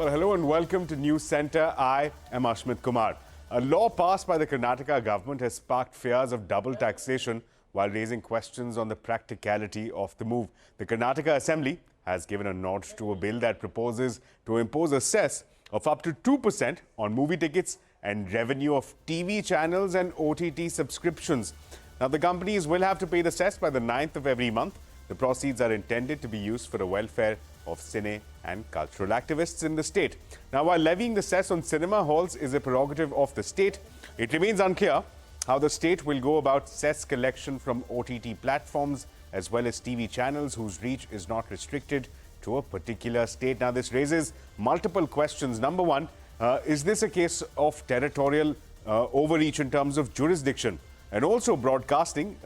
Well, hello and welcome to News Centre. I am Ashmit Kumar. A law passed by the Karnataka government has sparked fears of double taxation while raising questions on the practicality of the move. The Karnataka Assembly has given a nod to a bill that proposes to impose a cess of up to 2% on movie tickets and revenue of TV channels and OTT subscriptions. Now, the companies will have to pay the cess by the 9th of every month. The proceeds are intended to be used for the welfare of cine and cultural activists in the state. Now, while levying the cess on cinema halls is a prerogative of the state, it remains unclear how the state will go about cess collection from OTT platforms as well as TV channels whose reach is not restricted to a particular state. Now, this raises multiple questions. Number one, is this a case of territorial overreach in terms of jurisdiction? And also broadcasting,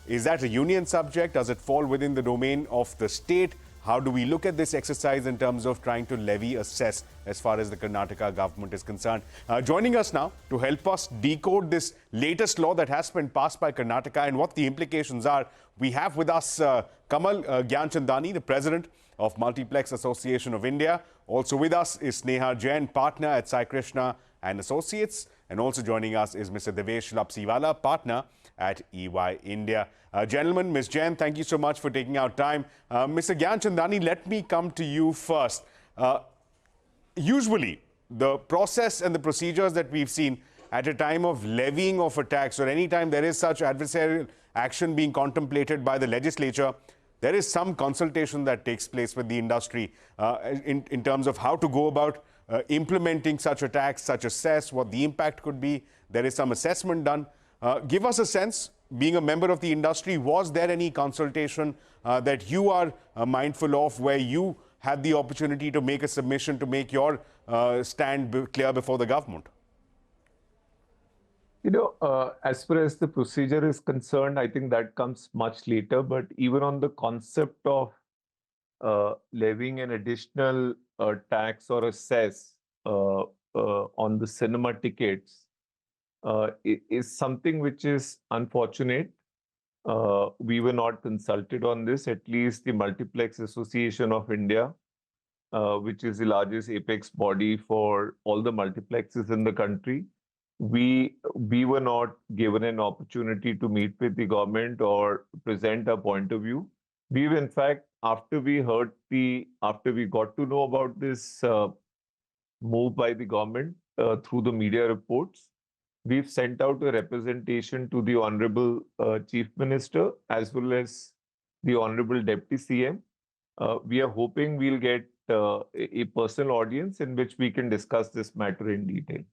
is that a union subject? Does it fall within the domain of the state? How do we look at this exercise in terms of trying to levy a cess as far as the Karnataka government is concerned? Joining us now to help us decode this latest law that has been passed by Karnataka and what the implications are, we have with us Kamal Gianchandani, the president of Multiplex Association of India. Also with us is Sneha Jain, partner at Saikrishna and Associates. And also joining us is Mr. Divyesh Lapsiwala, partner at EY India. Gentlemen, Ms. Jain, thank you so much for taking our time. Mr. Gianchandani, let me come to you first. Usually, the process and the procedures that we've seen at a time of levying of a tax or any time there is such adversarial action being contemplated by the legislature, there is some consultation that takes place with the industry in terms of how to go about implementing such a tax, such a cess, what the impact could be. There is some assessment done. Give us a sense, being a member of the industry, was there any consultation that you are mindful of where you had the opportunity to make a submission to make your stand clear before the government? You know, as far as the procedure is concerned, I think that comes much later. But even on the concept of levying an additional tax or a cess on the cinema tickets is something which is unfortunate. We were not consulted on this, at least the Multiplex Association of India, which is the largest apex body for all the multiplexes in the country. We were not given an opportunity to meet with the government or present our point of view. We've in fact, after we got to know about this move by the government through the media reports, we've sent out a representation to the Honorable Chief Minister as well as the Honorable Deputy CM. We are hoping we'll get a personal audience in which we can discuss this matter in detail.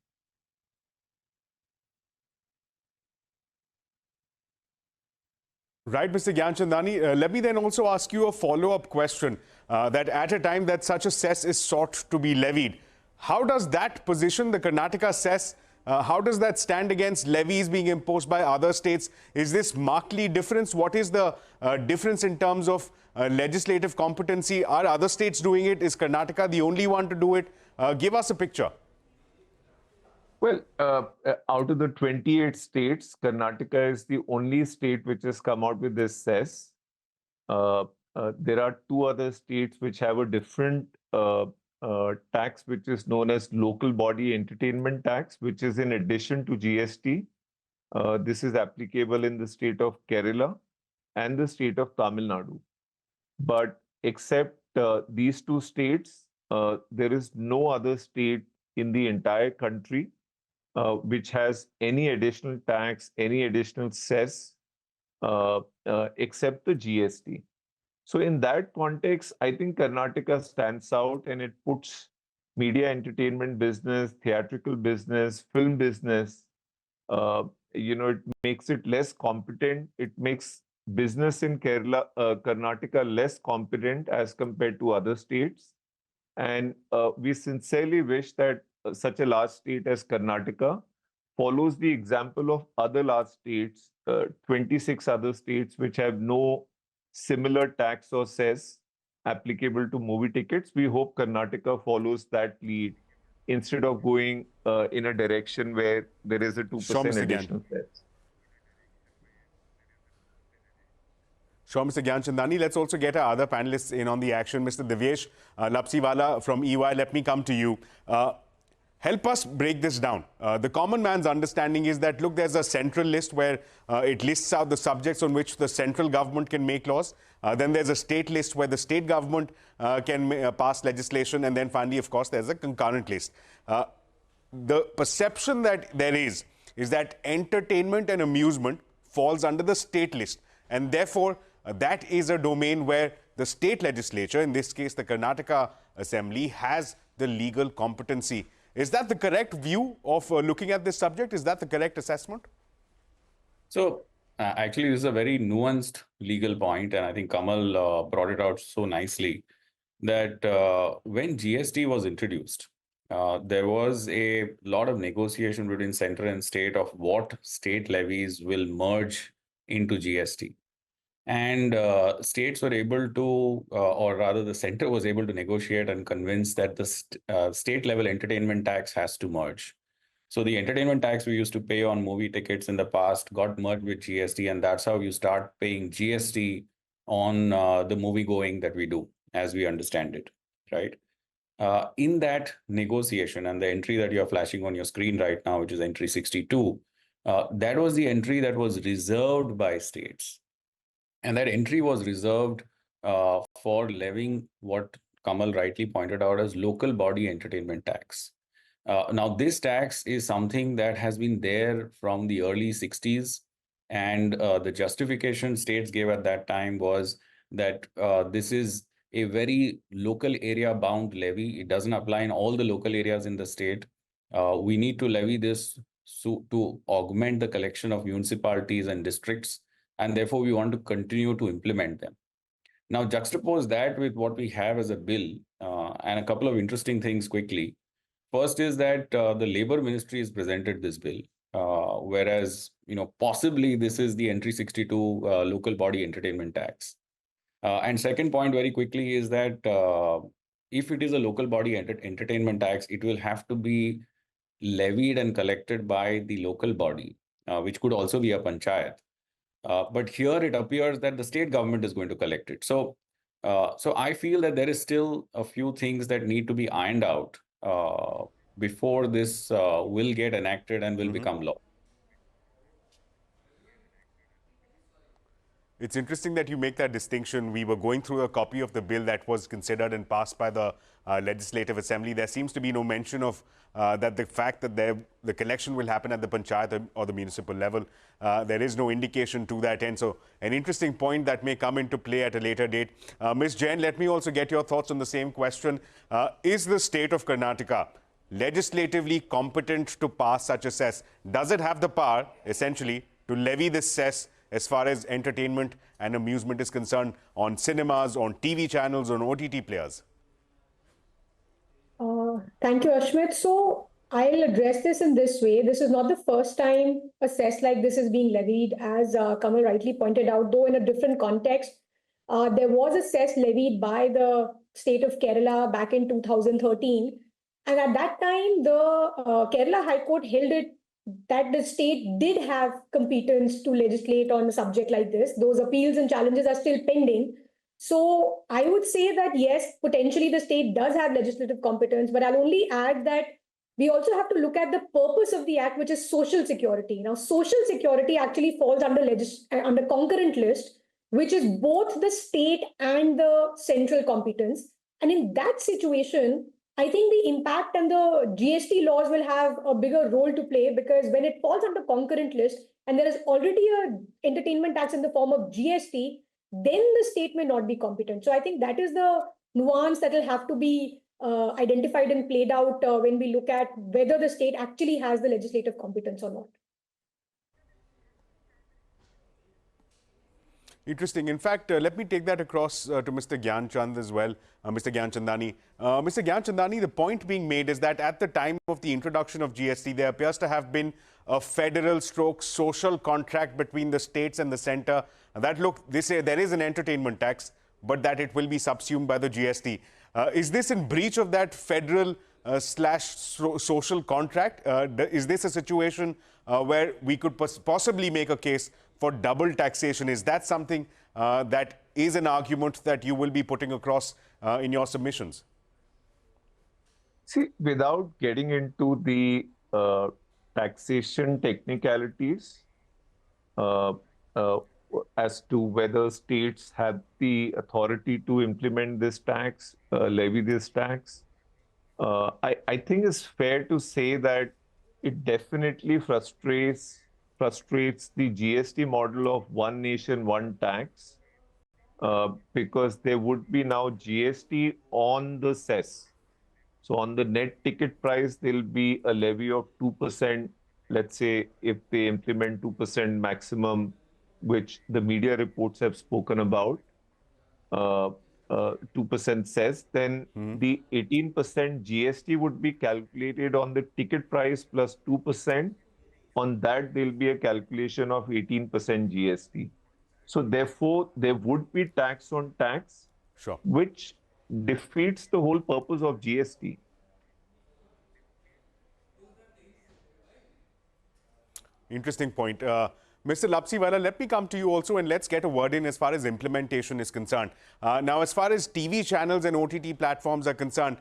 Right, Mr. Gianchandani. Let me then also ask you a follow-up question that at a time that such a cess is sought to be levied, how does that position the Karnataka cess? How does that stand against levies being imposed by other states? Is this markedly different? What is the difference in terms of legislative competency? Are other states doing it? Is Karnataka the only one to do it? Give us a picture. Well, out of the 28 states, Karnataka is the only state which has come out with this cess. There are two other states which have a different tax, which is known as local body entertainment tax, which is in addition to GST. This is applicable in the state of Kerala and the state of Tamil Nadu. But except these two states, there is no other state in the entire country which has any additional tax, any additional cess, except the GST. So in that context, I think Karnataka stands out and it puts media entertainment business, theatrical business, film business, it makes it less competent. It makes business in Karnataka less competent as compared to other states. And we sincerely wish that such a large state as Karnataka follows the example of other large states, 26 other states which have no similar tax or cess applicable to movie tickets. We hope Karnataka follows that lead instead of going in a direction where there is a 2% additional cess. Sure, Mr. Gianchandani. Let's also get our other panelists in on the action. Mr. Divyesh, Lapsiwala from EY, let me come to you. Help us break this down. The common man's understanding is that, look, there's a central list where it lists out the subjects on which the central government can make laws. Then there's a state list where the state government can pass legislation. And then finally, of course, there's a concurrent list. The perception that there is that entertainment and amusement falls under the state list. And therefore, that is a domain where the state legislature, in this case, the Karnataka Assembly, has the legal competency. Is that the correct view of looking at this subject? Is that the correct assessment? So actually, this is a very nuanced legal point, and I think Kamal brought it out so nicely that when GST was introduced, there was a lot of negotiation between center and state of what state levies will merge into GST. And states were able to, or rather the center was able to negotiate and convince that the state level entertainment tax has to merge. So the entertainment tax we used to pay on movie tickets in the past got merged with GST, and that's how you start paying GST on the movie going that we do, as we understand it, right? In that negotiation, and the entry that you're flashing on your screen right now, which is entry 62, that was the entry that was reserved by states. And that entry was reserved for levying what Kamal rightly pointed out as local body entertainment tax. Now, this tax is something that has been there from the early 60s. And the justification states gave at that time was that this is a very local area bound levy. It doesn't apply in all the local areas in the state. We need to levy this to augment the collection of municipalities and districts. And therefore, we want to continue to implement them. Now, juxtapose that with what we have as a bill, and a couple of interesting things quickly. First is that the Labor Ministry has presented this bill, whereas possibly this is the entry 62 local body entertainment tax. And second point very quickly is that if it is a local body entertainment tax, it will have to be levied and collected by the local body, which could also be a panchayat. But here it appears that the state government is going to collect it. So I feel that there is still a few things that need to be ironed out before this will get enacted and will become law. It's interesting that you make that distinction. We were going through a copy of the bill that was considered and passed by the Legislative Assembly. There seems to be no mention of that the fact that the collection will happen at the panchayat or the municipal level. There is no indication to that end. So an interesting point that may come into play at a later date. Ms. Jain, let me also get your thoughts on the same question. Is the state of Karnataka legislatively competent to pass such a cess? Does it have the power, essentially, to levy this cess as far as entertainment and amusement is concerned on cinemas, on TV channels, on OTT players? Thank you, Ashmit. So I'll address this in this way. This is not the first time a cess like this is being levied, as Kamal rightly pointed out, though in a different context. There was a cess levied by the state of Kerala back in 2013. And at that time, the Kerala High Court held it that the state did have competence to legislate on a subject like this. Those appeals and challenges are still pending. So I would say that, yes, potentially the state does have legislative competence, but I'll only add that we also have to look at the purpose of the act, which is social security. Now, social security actually falls under concurrent list, which is both the state and the central competence. And in that situation, I think the impact and the GST laws will have a bigger role to play, because when it falls under concurrent list and there is already an entertainment tax in the form of GST, then the state may not be competent. So I think that is the nuance that will have to be identified and played out when we look at whether the state actually has the legislative competence or not. Interesting. In fact, let me take that across to Mr. Gianchand as well, Mr. Gianchandani. Mr. Gianchandani, the point being made is that at the time of the introduction of GST, there appears to have been a federal stroke social contract between the states and the center that, look, there is an entertainment tax, but that it will be subsumed by the GST. Is this in breach of that federal slash social contract? Is this a situation where we could possibly make a case for double taxation. Is that something that is an argument that you will be putting across in your submissions? See, without getting into the taxation technicalities, uh, uh, as to whether states have the authority to implement this tax, levy this tax, I think it's fair to say that it definitely frustrates the GST model of one nation, one tax, because there would be now GST on the cess. So on the net ticket price, there'll be a levy of 2%. Let's say if they implement 2% maximum, which the media reports have spoken about, 2% cess, then the 18% GST would be calculated on the ticket price plus 2%. On that, there'll be a calculation of 18% GST. So therefore, there would be tax on tax, Sure. which defeats the whole purpose of GST. Interesting point. Mr. Lapsiwala, let me come to you also and let's get a word in as far as implementation is concerned. Now, as far as TV channels and OTT platforms are concerned,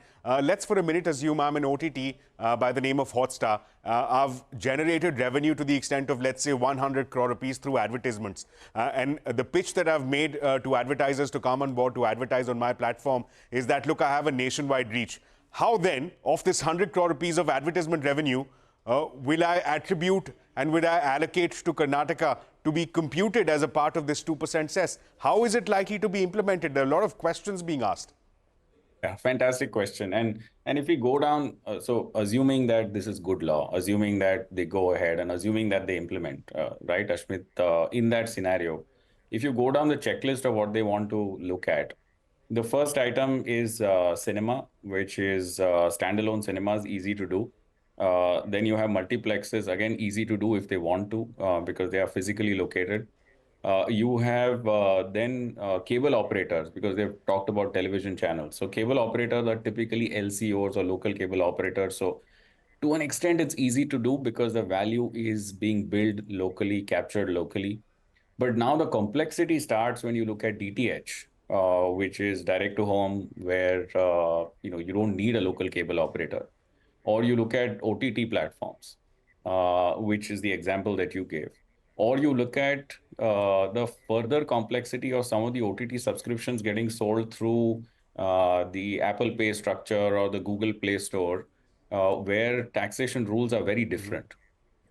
let's for a minute assume I'm an OTT by the name of Hotstar. I've generated revenue to the extent of, let's say, 100 crore rupees through advertisements. And the pitch that I've made to advertisers to come on board to advertise on my platform is that, look, I have a nationwide reach. How then, of this 100 crore rupees of advertisement revenue, will I attribute and will I allocate to Karnataka to be computed as a part of this 2% cess? How is it likely to be implemented? There are a lot of questions being asked. Yeah, fantastic question. And if we go down, so assuming that this is good law, assuming that they go ahead and assuming that they implement, right, Ashmit, in that scenario, if you go down the checklist of what they want to look at, the first item is cinema, which is standalone cinemas, easy to do. Then you have multiplexes, again, easy to do if they want to, because they are physically located. You have then cable operators, because they've talked about television channels. So cable operators are typically LCOs or local cable operators. So to an extent, it's easy to do because the value is being billed locally, captured locally. But now the complexity starts when you look at DTH, which is direct to home, where you don't need a local cable operator. Or you look at OTT platforms, which is the example that you gave. Or you look at the further complexity of some of the OTT subscriptions getting sold through the Apple Pay structure or the Google Play Store, where taxation rules are very different.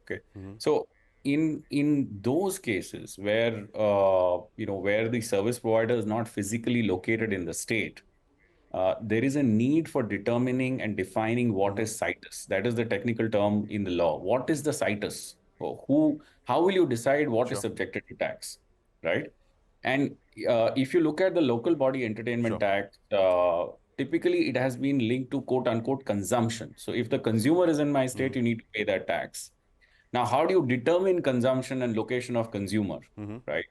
Okay, so in those cases where where the service provider is not physically located in the state, there is a need for determining and defining what is situs. That is the technical term in the law. What is the situs? How will you decide what is subjected to tax, right? And if you look at the local body entertainment tax, typically it has been linked to quote unquote consumption. So if the consumer is in my state, you need to pay that tax. Now, how do you determine consumption and location of consumer, right?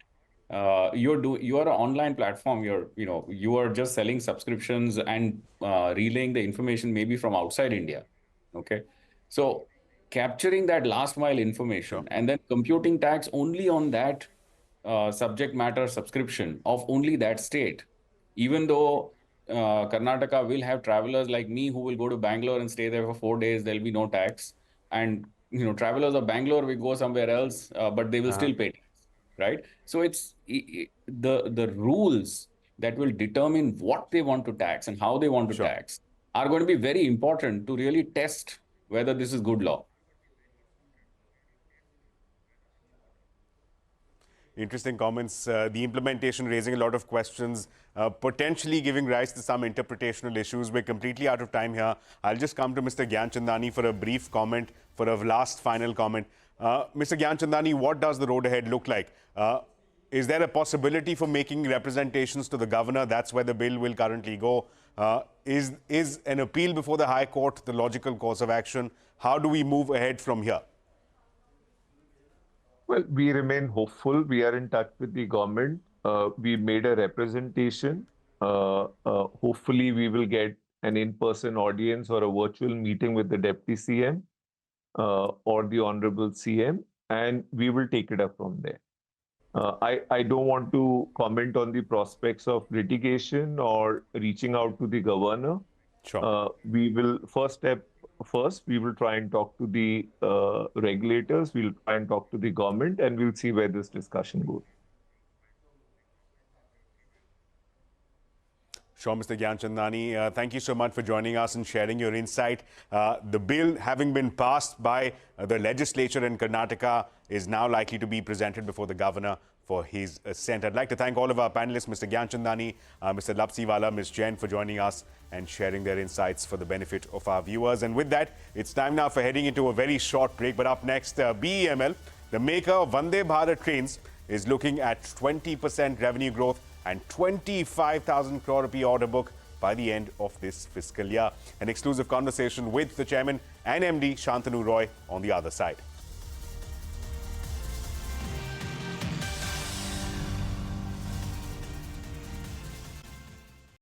You are an online platform. You are just selling subscriptions and relaying the information maybe from outside India. Okay, so capturing that last mile information and then computing tax only on that subject matter subscription of only that state, even though Karnataka will have travelers like me who will go to Bangalore and stay there for 4 days, there'll be no tax. And travelers of Bangalore will go somewhere else, but they will still pay tax, right? So it's the rules that will determine what they want to tax and how they want to tax are going to be very important to really test whether this is good law. Interesting comments. The implementation raising a lot of questions, potentially giving rise to some interpretational issues. We're completely out of time here. I'll just come to Mr. Gianchandani for a brief comment, for a last final comment. Mr. Gianchandani, what does the road ahead look like? Is there a possibility for making representations to the governor? That's where the bill will currently go. Is an appeal before the High Court the logical course of action? How do we move ahead from here? Well, we remain hopeful. We are in touch with the government. We made a representation. Hopefully, we will get an in-person audience or a virtual meeting with the Deputy CM or the Honorable CM, and we will take it up from there. I don't want to comment on the prospects of litigation or reaching out to the governor. Sure. We will first, we will try and talk to the regulators, we'll try and talk to the government, and we'll see where this discussion goes. Sure, Mr. Gianchandani, thank you so much for joining us and sharing your insight. The bill having been passed by the legislature in Karnataka is now likely to be presented before the governor for his assent. I'd like to thank all of our panelists, Mr. Gianchandani, Mr. Lapsiwala, Ms. Jain, for joining us and sharing their insights for the benefit of our viewers. And with that, it's time now for heading into a very short break. But up next, BEML, the maker of Vande Bharat trains, is looking at 20% revenue growth and 25,000 crore rupee order book by the end of this fiscal year. An exclusive conversation with the chairman and MD Shantanu Roy on the other side.